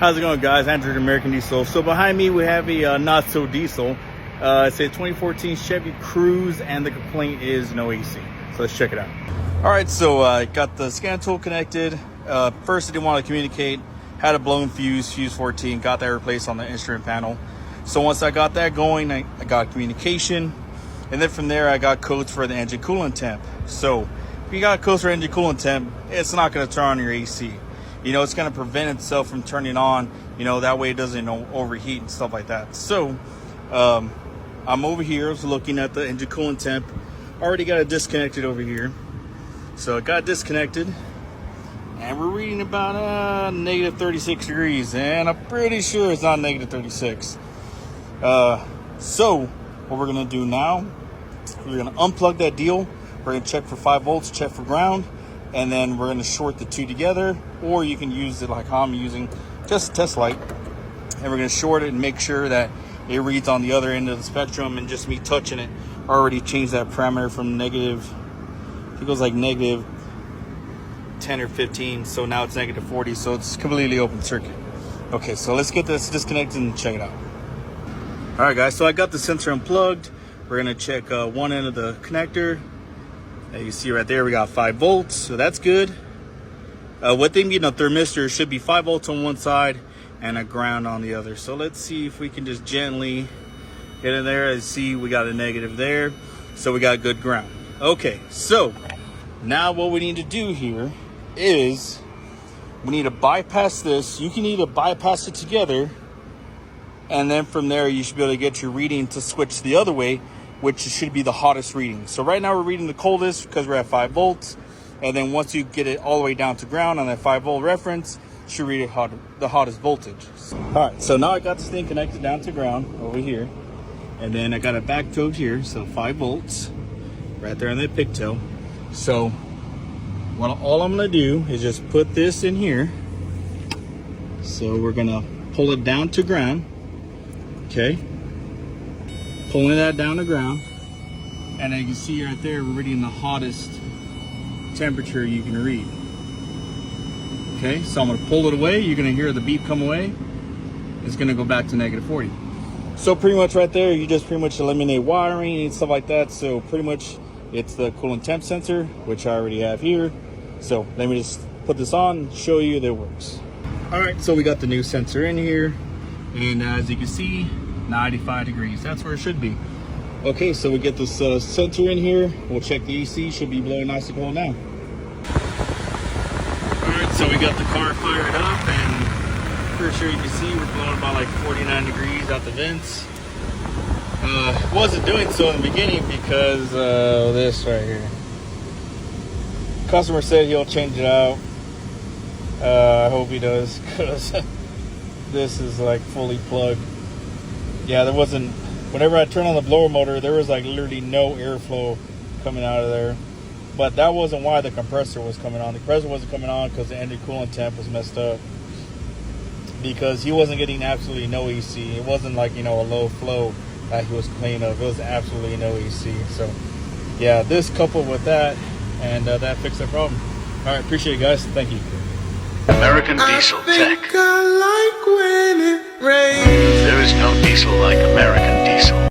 How's it going, guys? Andrew, American Diesel. So behind me we have a not so diesel. It's a 2014 Chevy Cruze, and the complaint is no AC. So let's check it out. All right, so I got the scan tool connected. First, I didn't want to communicate. Had a blown fuse 14. Got that replaced on the instrument panel. So once I got that going, I got communication, and then from there I got codes for the engine coolant temp. So if you got codes for engine coolant temp, it's not going to turn on your AC. You know, it's going to prevent itself from turning on. You know, that way it doesn't overheat and stuff like that. So I'm over here. I was looking at the engine coolant temp. Already got it disconnected over here. So it got disconnected, and we're reading about negative 36 degrees, and I'm pretty sure it's not negative 36. So what we're gonna do now, we're gonna unplug that deal. We're gonna check for 5 volts, check for ground, and then we're gonna short the two together, or you can use it like how I'm using, just a test light. And we're gonna short it and make sure that it reads on the other end of the spectrum, and just me touching it already changed that parameter from negative, I think it was like negative 10 or 15, so now it's negative 40, so it's completely open circuit. Okay, so let's get this disconnected and check it out. All right, guys, so I got the sensor unplugged. We're gonna check one end of the connector. As you see right there, we got 5 volts, so that's good. With them getting a thermistor, should be 5 volts on one side and a ground on the other. So let's see if we can just gently get in there and see we got a negative there. So we got good ground. Okay, so now what we need to do here is we need to bypass this. You can either bypass it together, and then from there you should be able to get your reading to switch the other way, which should be the hottest reading. So right now we're reading the coldest because we're at 5 volts. And then once you get it all the way down to ground on that 5 volt reference, you should read it the hottest voltage. All right, so now I got this thing connected down to ground over here. And then I got it back to over here, so 5 volts right there on the pigtail. So all I'm gonna do is just put this in here. So we're gonna pull it down to ground. Okay, pulling that down to ground, and as you can see right there, we're reading the hottest temperature you can read. Okay, so I'm gonna pull it away. You're gonna hear the beep come away. It's gonna go back to negative 40. So pretty much right there, you just pretty much eliminate wiring and stuff like that. So pretty much it's the coolant temp sensor, which I already have here. So let me just put this on, show you that it works. All right, so we got the new sensor in here, and as you can see, 95 degrees, that's where it should be. Okay, so we get this sensor in here. We'll check the AC, should be blowing nice and cold now. All right, so we got the car fired up, and pretty sure you can see we're blowing about like 49 degrees out the vents. Wasn't doing so in the beginning because this right here. Customer said he'll change it out. I hope he does, because this is like fully plugged. Yeah, there wasn't, whenever I turned on the blower motor, there was like literally no airflow coming out of there. But that wasn't why the compressor was coming on. The compressor wasn't coming on because the engine coolant temp was messed up, because he wasn't getting absolutely no AC. It wasn't like, you know, a low flow that he was complaining of. It was absolutely no AC. So yeah, this coupled with that, and that fixed the problem. All right, appreciate it, guys. Thank you. American Diesel Tech. I like when it rains. There is no diesel like American Diesel.